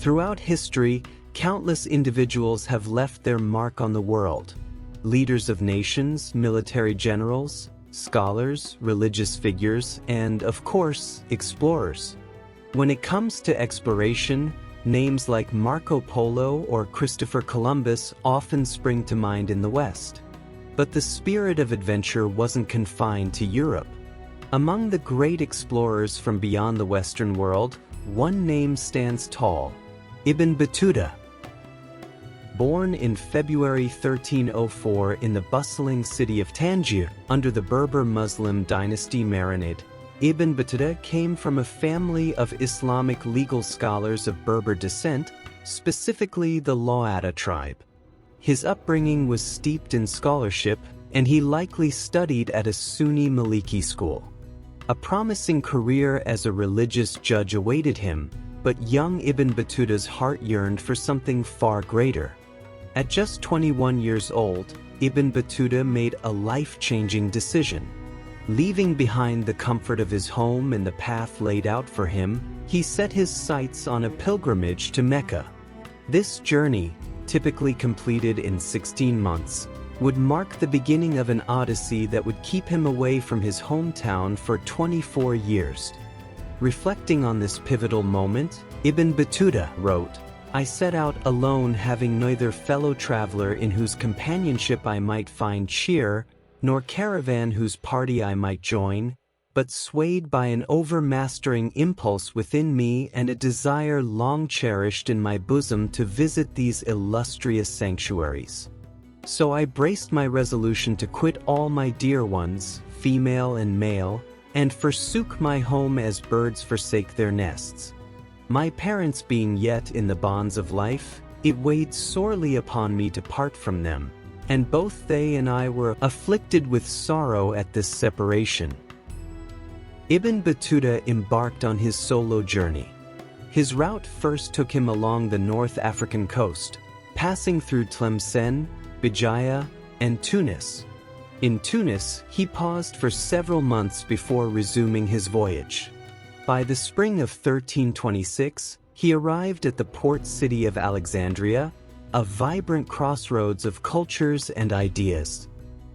Throughout history, countless individuals have left their mark on the world. Leaders of nations, military generals, scholars, religious figures, and, of course, explorers. When it comes to exploration, names like Marco Polo or Christopher Columbus often spring to mind in the West. But the spirit of adventure wasn't confined to Europe. Among the great explorers from beyond the Western world, one name stands tall: Ibn Battuta. Born in February 1304 in the bustling city of Tangier, under the Berber Muslim dynasty Marinid, Ibn Battuta came from a family of Islamic legal scholars of Berber descent, specifically the Louata tribe. His upbringing was steeped in scholarship, and he likely studied at a Sunni Maliki school. A promising career as a religious judge awaited him, but young Ibn Battuta's heart yearned for something far greater. At just 21 years old, Ibn Battuta made a life-changing decision. Leaving behind the comfort of his home and the path laid out for him, he set his sights on a pilgrimage to Mecca. This journey, typically completed in 16 months, would mark the beginning of an odyssey that would keep him away from his hometown for 24 years. Reflecting on this pivotal moment, Ibn Battuta wrote, "I set out alone, having neither fellow traveler in whose companionship I might find cheer, nor caravan whose party I might join, but swayed by an overmastering impulse within me and a desire long cherished in my bosom to visit these illustrious sanctuaries. So I braced my resolution to quit all my dear ones, female and male, and forsook my home as birds forsake their nests. My parents being yet in the bonds of life, it weighed sorely upon me to part from them, and both they and I were afflicted with sorrow at this separation." Ibn Battuta embarked on his solo journey. His route first took him along the North African coast, passing through Tlemcen, Béjaïa, and Tunis. In Tunis, he paused for several months before resuming his voyage. By the spring of 1326, he arrived at the port city of Alexandria, a vibrant crossroads of cultures and ideas.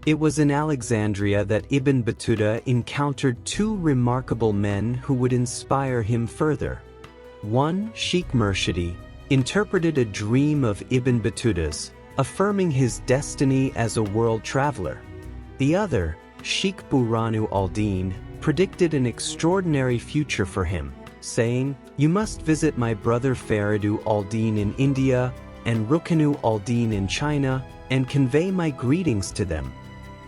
It was in Alexandria that Ibn Battuta encountered two remarkable men who would inspire him further. One, Sheikh Murshidi, interpreted a dream of Ibn Battuta's, affirming his destiny as a world traveler. The other, Sheikh Burhanu al-Din, predicted an extraordinary future for him, saying, "You must visit my brother Faridu al-Din in India and Rukanu al-Din in China, and convey my greetings to them."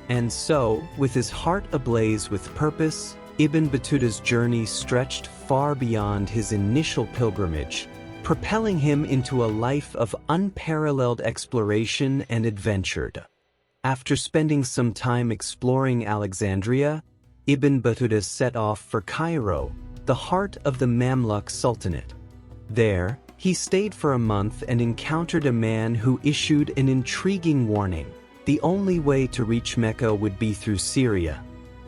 And so, with his heart ablaze with purpose, Ibn Battuta's journey stretched far beyond his initial pilgrimage, propelling him into a life of unparalleled exploration and adventure. After spending some time exploring Alexandria, Ibn Battuta set off for Cairo, the heart of the Mamluk Sultanate. There, he stayed for a month and encountered a man who issued an intriguing warning: the only way to reach Mecca would be through Syria.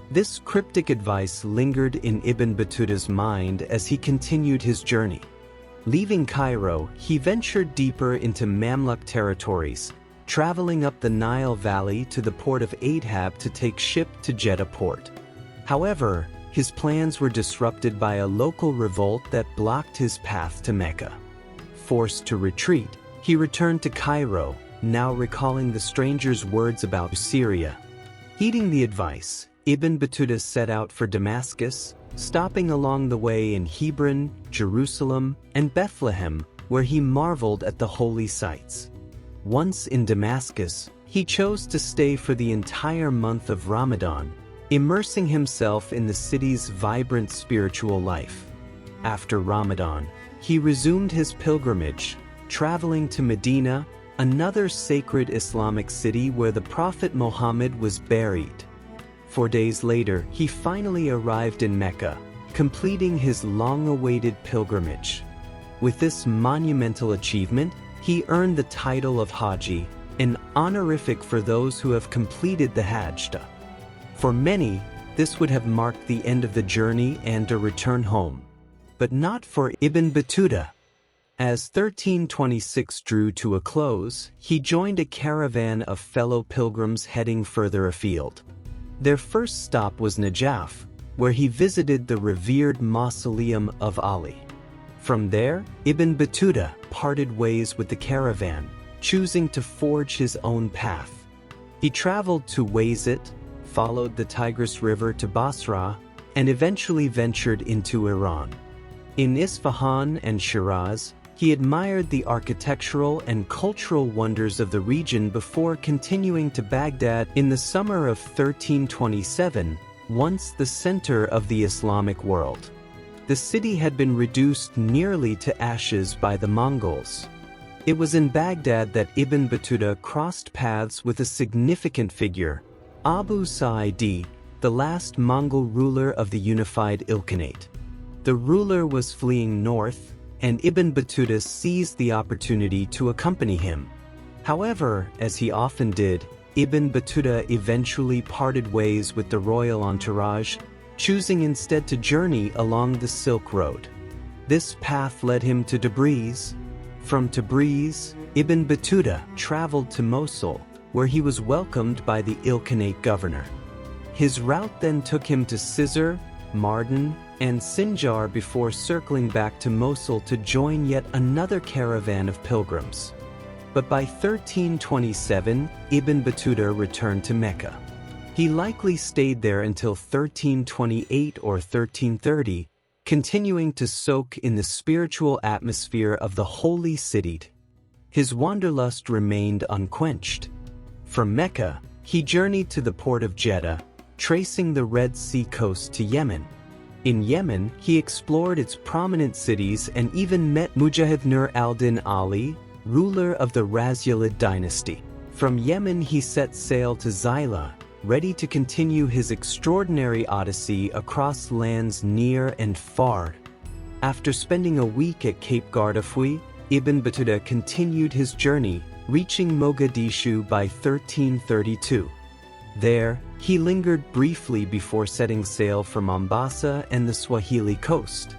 This cryptic advice lingered in Ibn Battuta's mind as he continued his journey. Leaving Cairo, he ventured deeper into Mamluk territories, traveling up the Nile Valley to the port of Adhab to take ship to Jeddah port. However, his plans were disrupted by a local revolt that blocked his path to Mecca. Forced to retreat, he returned to Cairo, now recalling the stranger's words about Syria. Heeding the advice, Ibn Battuta set out for Damascus, stopping along the way in Hebron, Jerusalem, and Bethlehem, where he marveled at the holy sites. Once in Damascus, he chose to stay for the entire month of Ramadan, immersing himself in the city's vibrant spiritual life. After Ramadan, he resumed his pilgrimage, traveling to Medina, another sacred Islamic city where the Prophet Muhammad was buried. 4 days later, he finally arrived in Mecca, completing his long-awaited pilgrimage. With this monumental achievement, he earned the title of Haji, an honorific for those who have completed the Hajj. For many, this would have marked the end of the journey and a return home. But not for Ibn Battuta. As 1326 drew to a close, he joined a caravan of fellow pilgrims heading further afield. Their first stop was Najaf, where he visited the revered mausoleum of Ali. From there, Ibn Battuta parted ways with the caravan, choosing to forge his own path. He traveled to Wazit, followed the Tigris River to Basra, and eventually ventured into Iran. In Isfahan and Shiraz, he admired the architectural and cultural wonders of the region before continuing to Baghdad in the summer of 1327, once the center of the Islamic world. The city had been reduced nearly to ashes by the Mongols. It was in Baghdad that Ibn Battuta crossed paths with a significant figure, Abu Sa'idi, the last Mongol ruler of the unified Ilkhanate. The ruler was fleeing north, and Ibn Battuta seized the opportunity to accompany him. However, as he often did, Ibn Battuta eventually parted ways with the royal entourage, choosing instead to journey along the Silk Road. This path led him to Tabriz. From Tabriz, Ibn Battuta traveled to Mosul, where he was welcomed by the Ilkhanate governor. His route then took him to Cizre, Mardin, and Sinjar before circling back to Mosul to join yet another caravan of pilgrims. But by 1327, Ibn Battuta returned to Mecca. He likely stayed there until 1328 or 1330, continuing to soak in the spiritual atmosphere of the holy city. His wanderlust remained unquenched. From Mecca, he journeyed to the port of Jeddah, tracing the Red Sea coast to Yemen. In Yemen, he explored its prominent cities and even met Mujahid Nur al-Din Ali, ruler of the Razulid dynasty. From Yemen he set sail to Zila, ready to continue his extraordinary odyssey across lands near and far. After spending a week at Cape Guardafui, Ibn Battuta continued his journey, reaching Mogadishu by 1332. There, he lingered briefly before setting sail for Mombasa and the Swahili coast,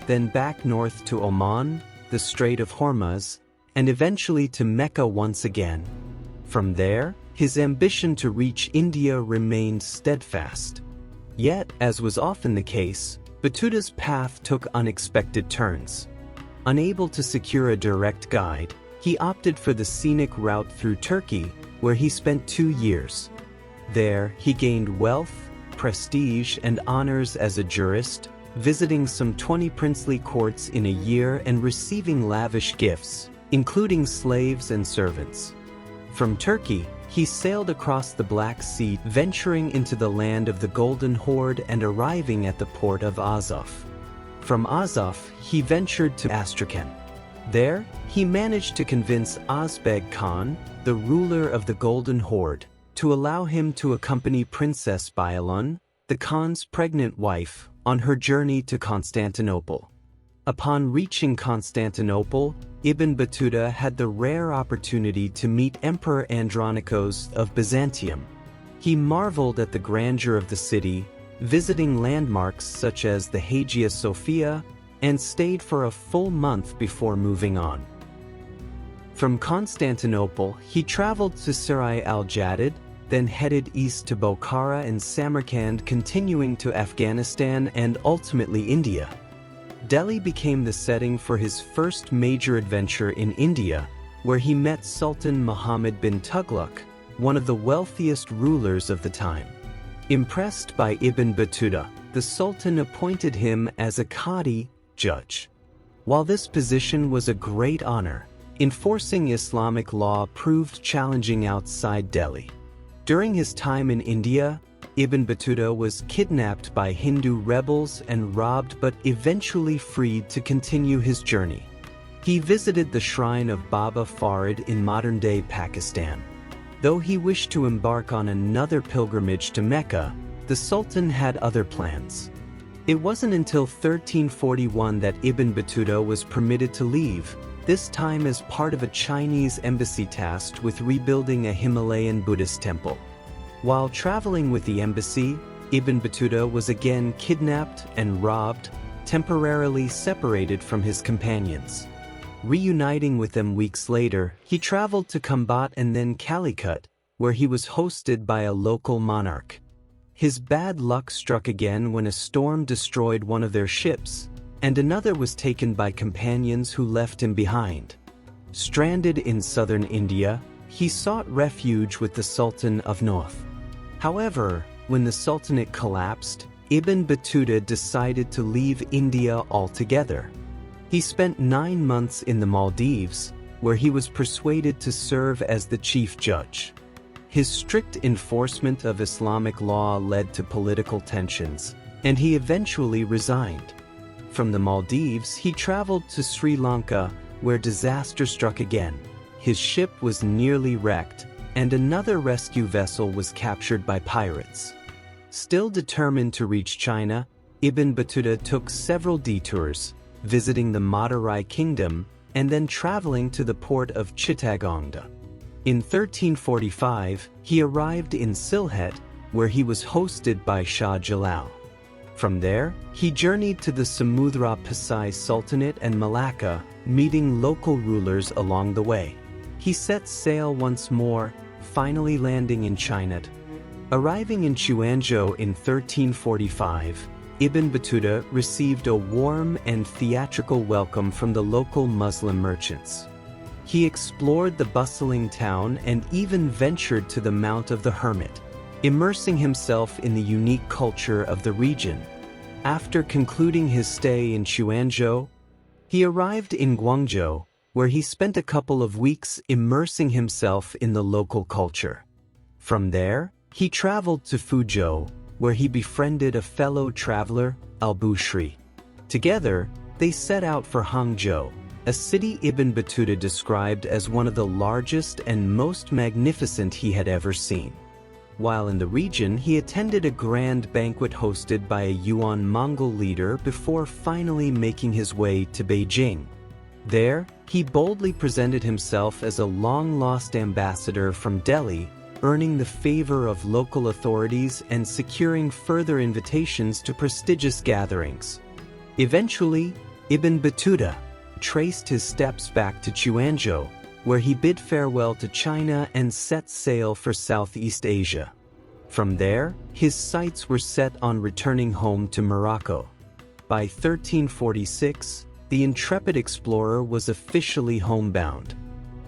then back north to Oman, the Strait of Hormuz, and eventually to Mecca once again. From there, his ambition to reach India remained steadfast. Yet, as was often the case, Battuta's path took unexpected turns. Unable to secure a direct guide, he opted for the scenic route through Turkey, where he spent 2 years. There, he gained wealth, prestige, and honors as a jurist, visiting some 20 princely courts in a year and receiving lavish gifts, including slaves and servants. From Turkey, he sailed across the Black Sea, venturing into the land of the Golden Horde and arriving at the port of Azov. From Azov, he ventured to Astrakhan. There, he managed to convince Ozbeg Khan, the ruler of the Golden Horde, to allow him to accompany Princess Bayalun, the Khan's pregnant wife, on her journey to Constantinople. Upon reaching Constantinople, Ibn Battuta had the rare opportunity to meet Emperor Andronikos of Byzantium. He marveled at the grandeur of the city, visiting landmarks such as the Hagia Sophia, and stayed for a full month before moving on. From Constantinople, he traveled to Sarai al-Jadid, then headed east to Bokhara and Samarkand, continuing to Afghanistan and ultimately India. Delhi became the setting for his first major adventure in India, where he met Sultan Muhammad bin Tughlaq, one of the wealthiest rulers of the time. Impressed by Ibn Battuta, the Sultan appointed him as a Qadi judge. While this position was a great honor, enforcing Islamic law proved challenging outside Delhi. During his time in India, Ibn Battuta was kidnapped by Hindu rebels and robbed but eventually freed to continue his journey. He visited the shrine of Baba Farid in modern-day Pakistan. Though he wished to embark on another pilgrimage to Mecca, the Sultan had other plans. It wasn't until 1341 that Ibn Battuta was permitted to leave, this time as part of a Chinese embassy tasked with rebuilding a Himalayan Buddhist temple. While traveling with the embassy, Ibn Battuta was again kidnapped and robbed, temporarily separated from his companions. Reuniting with them weeks later, he traveled to Kambat and then Calicut, where he was hosted by a local monarch. His bad luck struck again when a storm destroyed one of their ships, and another was taken by companions who left him behind. Stranded in southern India, he sought refuge with the Sultan of North. However, when the Sultanate collapsed, Ibn Battuta decided to leave India altogether. He spent 9 months in the Maldives, where he was persuaded to serve as the chief judge. His strict enforcement of Islamic law led to political tensions, and he eventually resigned. From the Maldives, he traveled to Sri Lanka, where disaster struck again. His ship was nearly wrecked, and another rescue vessel was captured by pirates. Still determined to reach China, Ibn Battuta took several detours, visiting the Madurai kingdom and then traveling to the port of Chittagong. In 1345, he arrived in Sylhet, where he was hosted by Shah Jalal. From there, he journeyed to the Samudra Pasai Sultanate and Malacca, meeting local rulers along the way. He set sail once more, finally landing in China. Arriving in Quanzhou in 1345, Ibn Battuta received a warm and theatrical welcome from the local Muslim merchants. He explored the bustling town and even ventured to the Mount of the Hermit, immersing himself in the unique culture of the region. After concluding his stay in Quanzhou, he arrived in Guangzhou, where he spent a couple of weeks immersing himself in the local culture. From there, he traveled to Fuzhou, where he befriended a fellow traveler, Al-Bushri. Together, they set out for Hangzhou, a city Ibn Battuta described as one of the largest and most magnificent he had ever seen. While in the region, he attended a grand banquet hosted by a Yuan Mongol leader before finally making his way to Beijing. There, he boldly presented himself as a long-lost ambassador from Delhi, earning the favor of local authorities and securing further invitations to prestigious gatherings. Eventually, Ibn Battuta traced his steps back to Quanzhou, where he bid farewell to China and set sail for Southeast Asia. From there, his sights were set on returning home to Morocco. By 1346, the intrepid explorer was officially homebound.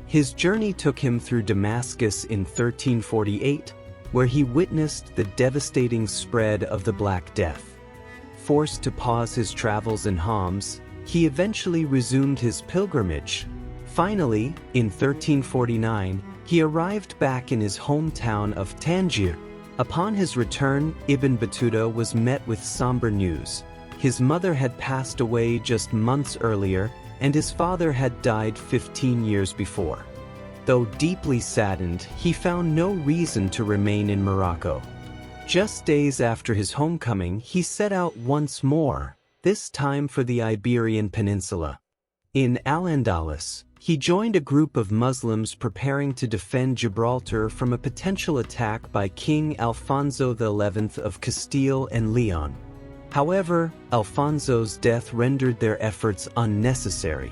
His journey took him through Damascus in 1348, where he witnessed the devastating spread of the Black Death. Forced to pause his travels in Homs, he eventually resumed his pilgrimage. Finally, in 1349, he arrived back in his hometown of Tangier. Upon his return, Ibn Battuta was met with somber news. His mother had passed away just months earlier, and his father had died 15 years before. Though deeply saddened, he found no reason to remain in Morocco. Just days after his homecoming, he set out once more, this time for the Iberian Peninsula. In Al-Andalus, he joined a group of Muslims preparing to defend Gibraltar from a potential attack by King Alfonso XI of Castile and Leon. However, Alfonso's death rendered their efforts unnecessary.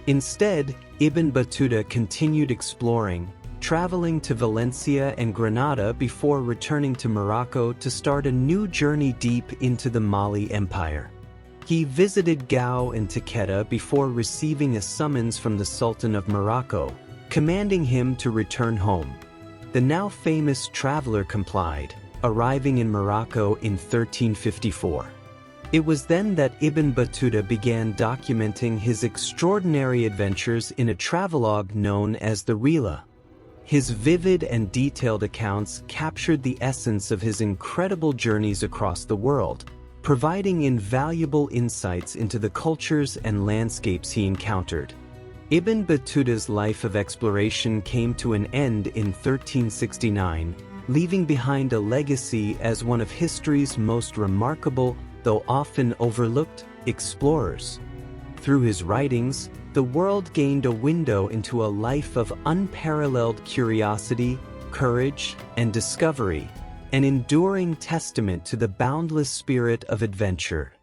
Instead, Ibn Battuta continued exploring, traveling to Valencia and Granada before returning to Morocco to start a new journey deep into the Mali Empire. He visited Gao and Taqueta before receiving a summons from the Sultan of Morocco, commanding him to return home. The now famous traveler complied, arriving in Morocco in 1354. It was then that Ibn Battuta began documenting his extraordinary adventures in a travelogue known as the Rila. His vivid and detailed accounts captured the essence of his incredible journeys across the world, providing invaluable insights into the cultures and landscapes he encountered. Ibn Battuta's life of exploration came to an end in 1369, leaving behind a legacy as one of history's most remarkable, though often overlooked, explorers. Through his writings, the world gained a window into a life of unparalleled curiosity, courage, and discovery, an enduring testament to the boundless spirit of adventure.